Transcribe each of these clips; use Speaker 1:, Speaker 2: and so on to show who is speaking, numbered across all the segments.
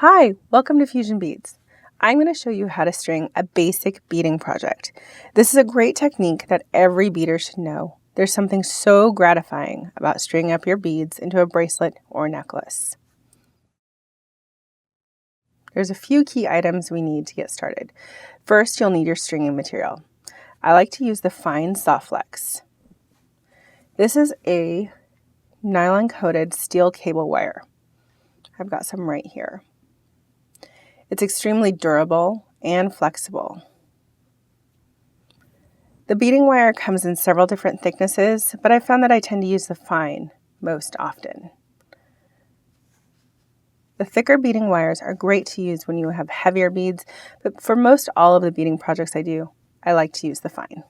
Speaker 1: Hi, welcome to Fusion Beads. I'm going to show you how to string a basic beading project. This is a great technique that every beader should know. There's something so gratifying about stringing up your beads into a bracelet or necklace. There's a few key items we need to get started. First, you'll need your stringing material. I like to use the fine soft flex. This is a nylon-coated steel cable wire. I've got some right here. It's extremely durable and flexible. The beading wire comes in several different thicknesses, but I found that I tend to use the fine most often. The thicker beading wires are great to use when you have heavier beads, but for most all of the beading projects I do, I like to use the fine.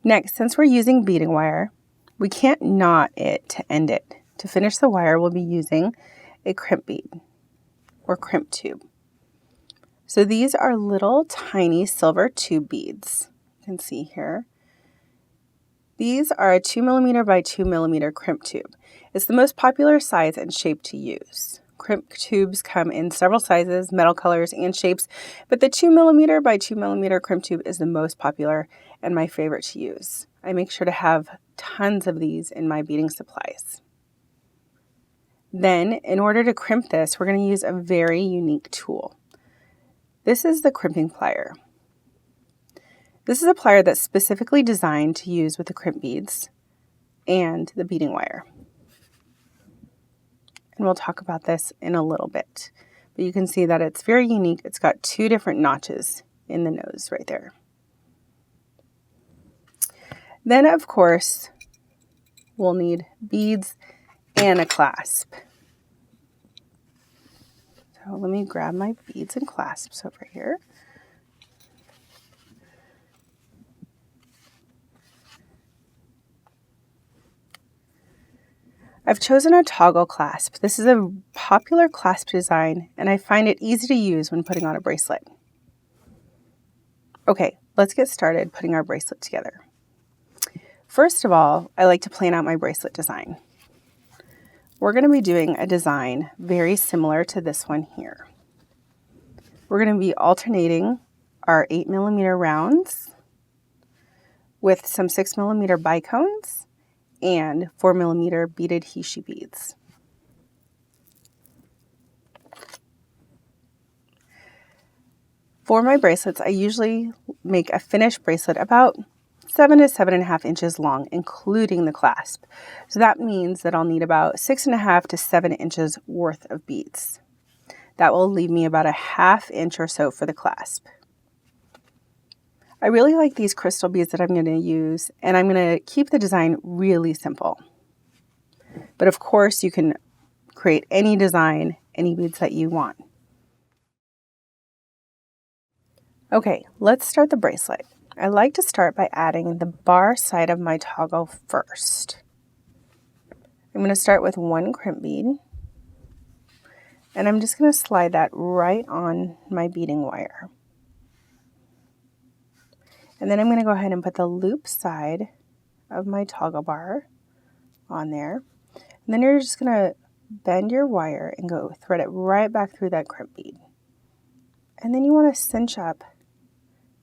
Speaker 1: Next, since we're using beading wire, we can't knot it to end it. To finish the wire, we'll be using a crimp bead or crimp tube. So these are little tiny silver tube beads. You can see here. These are a 2mm by 2mm crimp tube. It's the most popular size and shape to use. Crimp tubes come in several sizes, metal colors, and shapes, but the 2mm by 2mm crimp tube is the most popular and my favorite to use. I make sure to have tons of these in my beading supplies. Then, in order to crimp this, we're going to use a very unique tool. This is the crimping plier. This is a plier that's specifically designed to use with the crimp beads and the beading wire. And we'll talk about this in a little bit. But you can see that it's very unique. It's got two different notches in the nose right there. Then, of course, we'll need beads and a clasp. So let me grab my beads and clasps over here. I've chosen a toggle clasp. This is a popular clasp design, and I find it easy to use when putting on a bracelet. Okay, let's get started putting our bracelet together. First of all, I like to plan out my bracelet design. We're going to be doing a design very similar to this one here. We're going to be alternating our 8mm rounds with some 6mm bicones and 4mm beaded Hishi beads. For my bracelets, I usually make a finished bracelet about 7 to 7.5 inches long, including the clasp. So that means that I'll need about 6.5 to 7 inches worth of beads. That will leave me about a 1/2 inch or so for the clasp. I really like these crystal beads that I'm going to use, and I'm going to keep the design really simple. But of course, you can create any design, any beads that you want. Okay, let's start the bracelet. I like to start by adding the bar side of my toggle first. I'm going to start with one crimp bead, and I'm just going to slide that right on my beading wire. And then I'm going to go ahead and put the loop side of my toggle bar on there. And then you're just going to bend your wire and go thread it right back through that crimp bead. And then you want to cinch up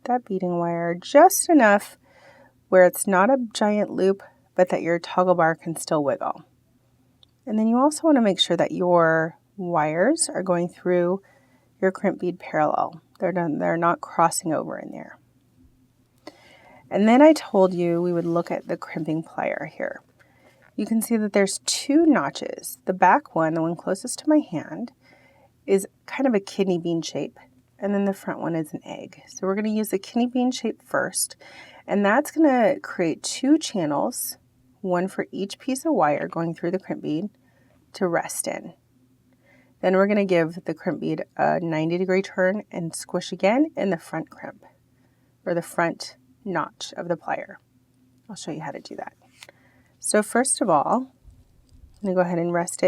Speaker 1: that beading wire just enough where it's not a giant loop, but that your toggle bar can still wiggle. And then you also want to make sure that your wires are going through your crimp bead parallel. They're not crossing over in there. And then I told you we would look at the crimping plier here. You can see that there's two notches. The back one, the one closest to my hand, is kind of a kidney bean shape, and then the front one is an egg. So we're going to use the kidney bean shape first, and that's going to create two channels, one for each piece of wire going through the crimp bead to rest in. Then we're going to give the crimp bead a 90-degree turn and squish again in the front crimp, or the front notch of the plier. I'll show you how to do that. So first of all, I'm going to go ahead and rest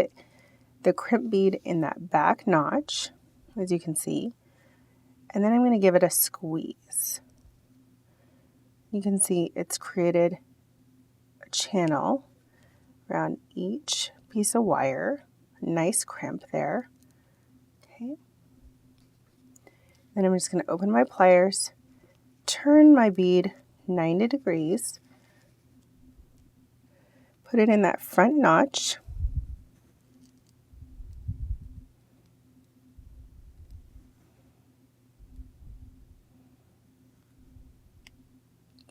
Speaker 1: the crimp bead in that back notch, as you can see, and then I'm going to give it a squeeze. You can see it's created a channel around each piece of wire, nice crimp there. Okay. Then I'm just going to open my pliers, turn my bead 90 degrees, put it in that front notch,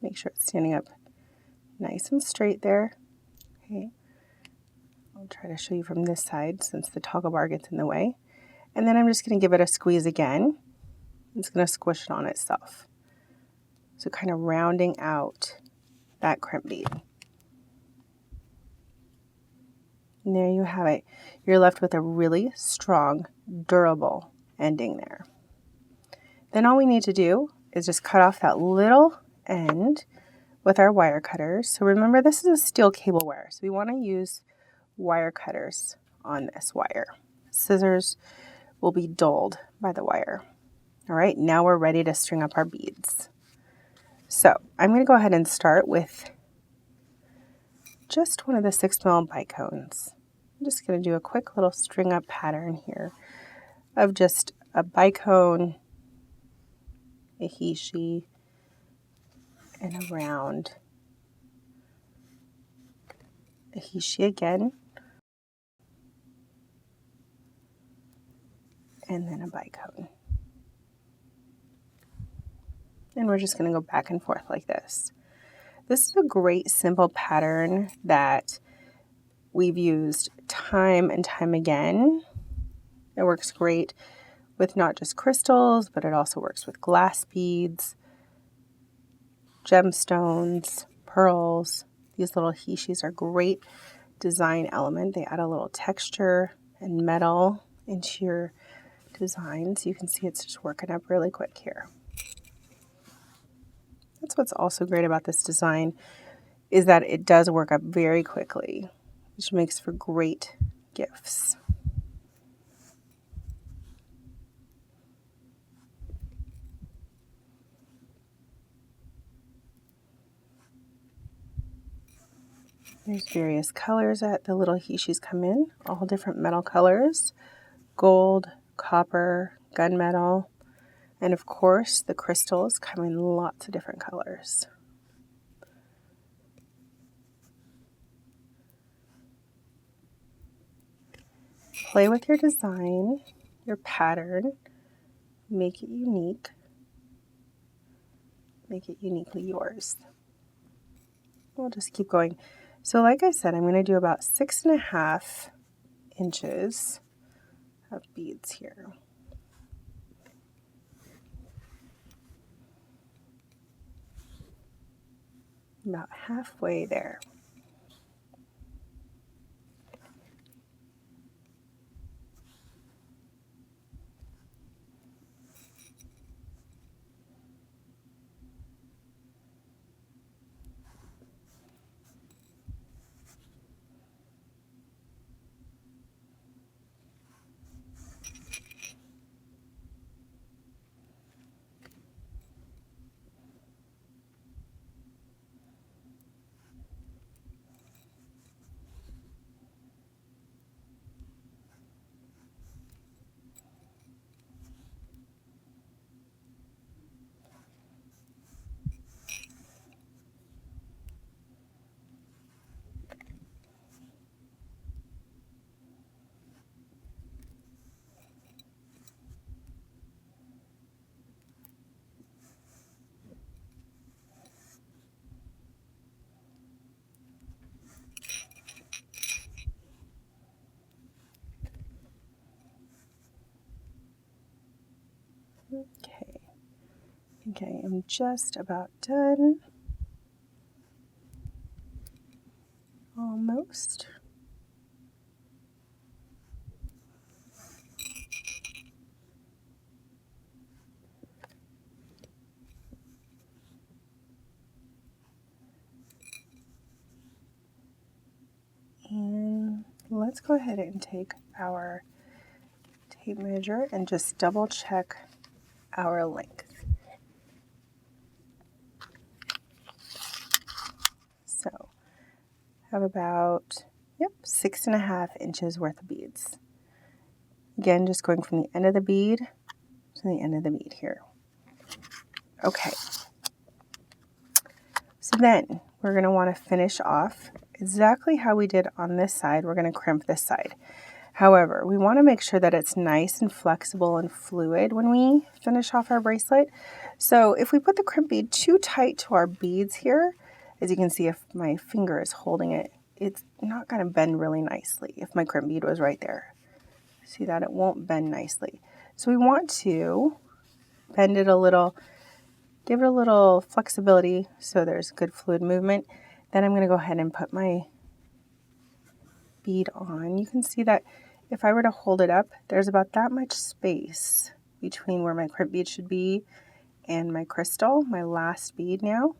Speaker 1: make sure it's standing up nice and straight there. Okay. I'll try to show you from this side since the toggle bar gets in the way. And then I'm just going to give it a squeeze again. It's going to squish it on itself. So kind of rounding out that crimp bead. And there you have it. You're left with a really strong, durable ending there. Then all we need to do is just cut off that little end with our wire cutters. So remember, this is a steel cable wire, so we want to use wire cutters on this wire. Scissors will be dulled by the wire. All right, now we're ready to string up our beads. So I'm going to go ahead and start with just one of the 6mm bicones. I'm just going to do a quick little string up pattern here of just a bicone, a hishi, and a round, a hishi again, and then a bicone. And we're just going to go back and forth like this. This is a great simple pattern that we've used time and time again. It works great with not just crystals, but it also works with glass beads, gemstones, pearls. These little hishis are great design element. They add a little texture and metal into your design. So you can see it's just working up really quick here. That's what's also great about this design, is that it does work up very quickly, which makes for great gifts. There's various colors that the little hishis come in, all different metal colors, gold, copper, gunmetal, and of course the crystals come in lots of different colors. Play with your design, your pattern, make it unique, make it uniquely yours. We'll just keep going. So like I said, I'm going to do about 6.5 inches of beads here. About halfway there. Okay, I think I am just about done. Almost. And let's go ahead and take our tape measure and just double check our length. So I have about Yep, 6.5 inches worth of beads. Again, just going from the end of the bead to the end of the bead here. Okay. So then we're going to want to finish off exactly how we did on this side. We're going to crimp this side. However, we want to make sure that it's nice and flexible and fluid when we finish off our bracelet. So if we put the crimp bead too tight to our beads here, as you can see, if my finger is holding it, it's not going to bend really nicely if my crimp bead was right there. See that? It won't bend nicely. So we want to bend it a little, give it a little flexibility so there's good fluid movement. Then I'm going to go ahead and put my bead on. You can see that if I were to hold it up, there's about that much space between where my crimp bead should be and my crystal, my last bead now.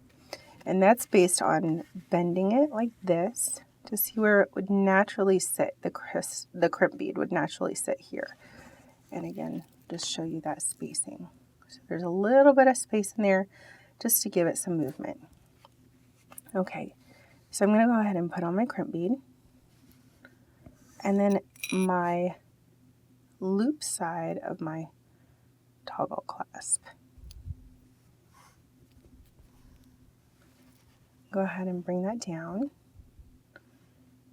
Speaker 1: And that's based on bending it like this to see where it would naturally sit. The crimp bead would naturally sit here. And again, just show you that spacing. So there's a little bit of space in there just to give it some movement. Okay, so I'm going to go ahead and put on my crimp bead. And then my loop side of my toggle clasp. Go ahead and bring that down.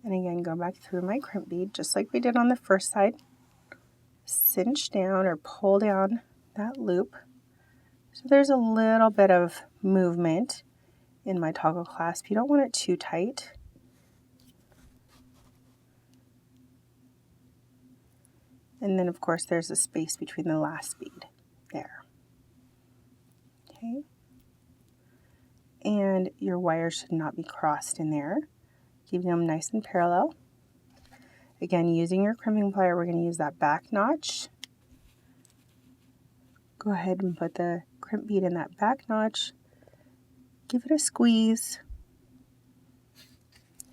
Speaker 1: And again, go back through my crimp bead just like we did on the first side. Cinch down or pull down that loop. So there's a little bit of movement in my toggle clasp. You don't want it too tight. And then of course there's a space between the last bead there. Okay. And your wires should not be crossed in there, keeping them nice and parallel. Again, using your crimping plier, we're going to use that back notch. Go ahead and put the crimp bead in that back notch. Give it a squeeze.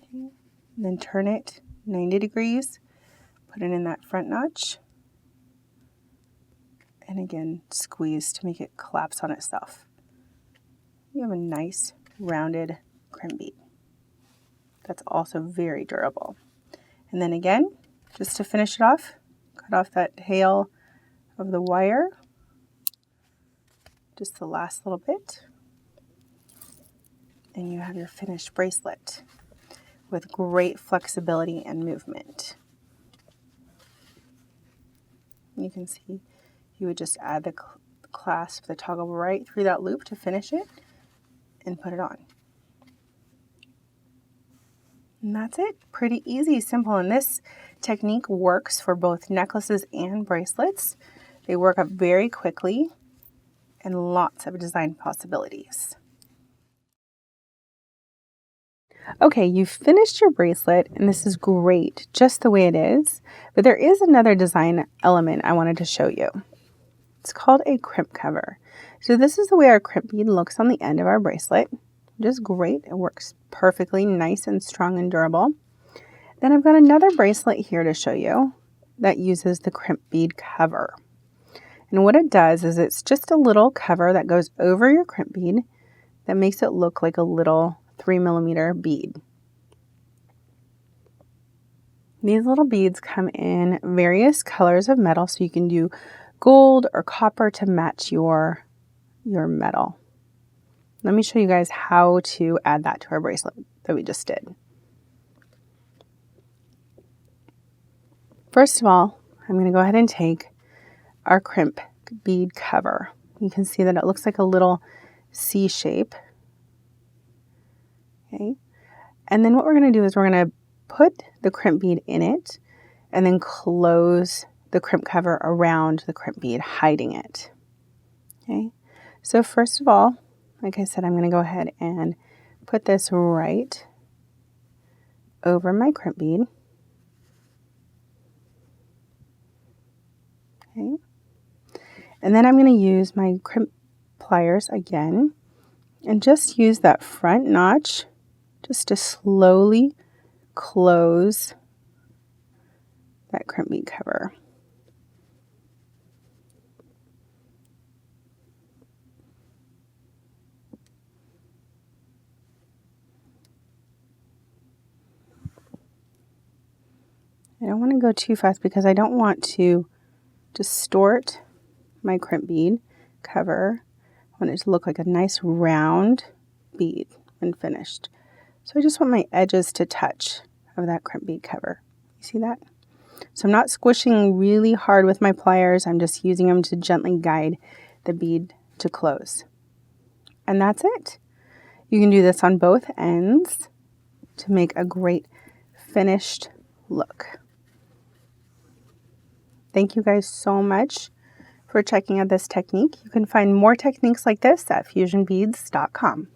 Speaker 1: Okay. And then turn it 90 degrees. Put it in that front notch. And again, squeeze to make it collapse on itself. You have a nice rounded crimp bead. That's also very durable. And then again, just to finish it off, cut off that tail of the wire, just the last little bit, and you have your finished bracelet with great flexibility and movement. You can see you would just add the clasp, the toggle right through that loop to finish it and put it on. And that's it. Pretty easy, simple. And this technique works for both necklaces and bracelets. They work up very quickly and lots of design possibilities. Okay, you've finished your bracelet and this is great just the way it is, but there is another design element I wanted to show you. It's called a crimp cover. So this is the way our crimp bead looks on the end of our bracelet. Just great. It works perfectly, nice and strong and durable. Then I've got another bracelet here to show you that uses the crimp bead cover. And what it does is it's just a little cover that goes over your crimp bead that makes it look like a little 3mm bead. These little beads come in various colors of metal, so you can do gold or copper to match your metal. Let me show you guys how to add that to our bracelet that we just did. First of all, I'm going to go ahead and take our crimp bead cover. You can see that it looks like a little C shape. Okay. And then what we're going to do is we're going to put the crimp bead in it and then close the crimp cover around the crimp bead, hiding it. Okay. So first of all, like I said, I'm going to go ahead and put this right over my crimp bead. Okay. And then I'm going to use my crimp pliers again and just use that front notch just to slowly close that crimp bead cover. I don't want to go too fast because I don't want to distort my crimp bead cover. I want it to look like a nice round bead when finished. So I just want my edges to touch of that crimp bead cover. You see that? So I'm not squishing really hard with my pliers. I'm just using them to gently guide the bead to close. And that's it. You can do this on both ends to make a great finished look. Thank you guys so much for checking out this technique. You can find more techniques like this at fusionbeads.com.